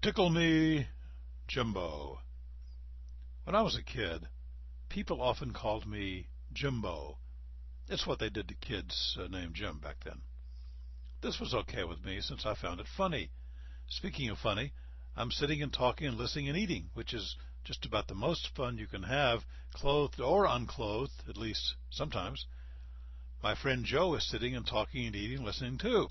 Tickle me, Jimbo. When I was a kid, people often called me Jimbo. It's what they did to kids named Jim back then. This was okay with me since I found it funny. Speaking of funny, I'm sitting and talking and listening and eating, which is just about the most fun you can have, clothed or unclothed, at least sometimes. My friend Joe is sitting and talking and eating, listening too.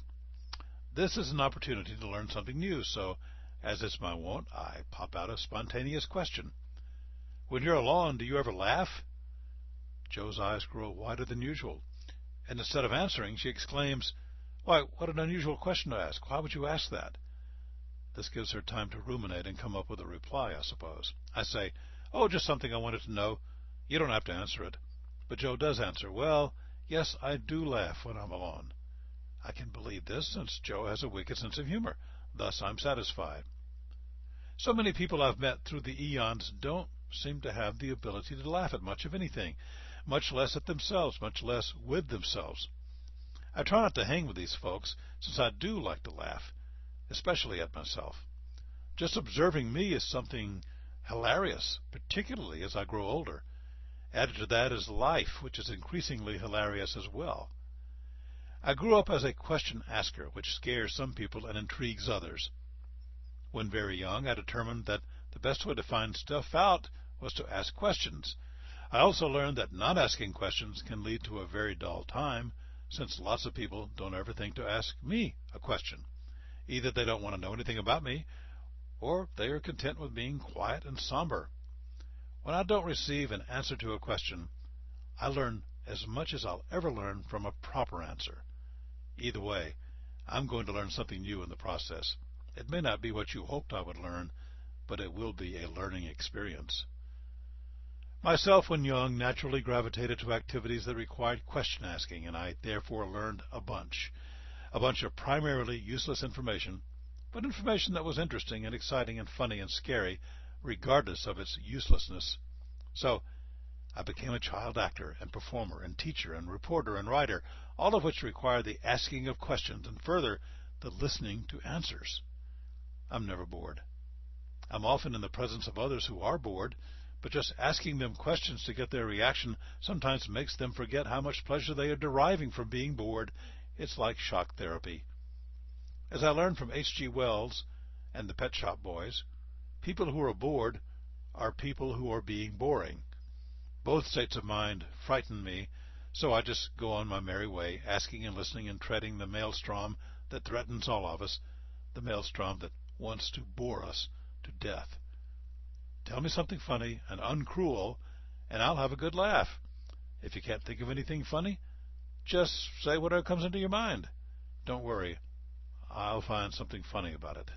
This is an opportunity to learn something new, so as it's my wont, I pop out a spontaneous question. When you're alone, do you ever laugh? Joe's eyes grow wider than usual, and instead of answering, she exclaims, "Why, what an unusual question to ask. Why would you ask that?" This gives her time to ruminate and come up with a reply, I suppose. I say, "Oh, just something I wanted to know. You don't have to answer it." But Joe does answer, "Well, yes, I do laugh when I'm alone." I can believe this, since Joe has a wicked sense of humor. Thus, I'm satisfied. So many people I've met through the eons don't seem to have the ability to laugh at much of anything, much less at themselves, much less with themselves. I try not to hang with these folks, since I do like to laugh, especially at myself. Just observing me is something hilarious, particularly as I grow older. Added to that is life, which is increasingly hilarious as well. I grew up as a question asker, which scares some people and intrigues others. When very young, I determined that the best way to find stuff out was to ask questions. I also learned that not asking questions can lead to a very dull time, since lots of people don't ever think to ask me a question. Either they don't want to know anything about me, or they are content with being quiet and somber. When I don't receive an answer to a question, I learn as much as I'll ever learn from a proper answer. Either way, I'm going to learn something new in the process. It may not be what you hoped I would learn, but it will be a learning experience. Myself, when young, naturally gravitated to activities that required question asking, and I therefore learned a bunch. A bunch of primarily useless information, but information that was interesting and exciting and funny and scary, regardless of its uselessness. So, I became a child actor and performer and teacher and reporter and writer, all of which require the asking of questions and further, the listening to answers. I'm never bored. I'm often in the presence of others who are bored, but just asking them questions to get their reaction sometimes makes them forget how much pleasure they are deriving from being bored. It's like shock therapy. As I learned from H.G. Wells and the Pet Shop Boys, people who are bored are people who are being boring. Both states of mind frighten me, so I just go on my merry way, asking and listening and treading the maelstrom that threatens all of us, the maelstrom that wants to bore us to death. Tell me something funny and uncruel, and I'll have a good laugh. If you can't think of anything funny, just say whatever comes into your mind. Don't worry, I'll find something funny about it.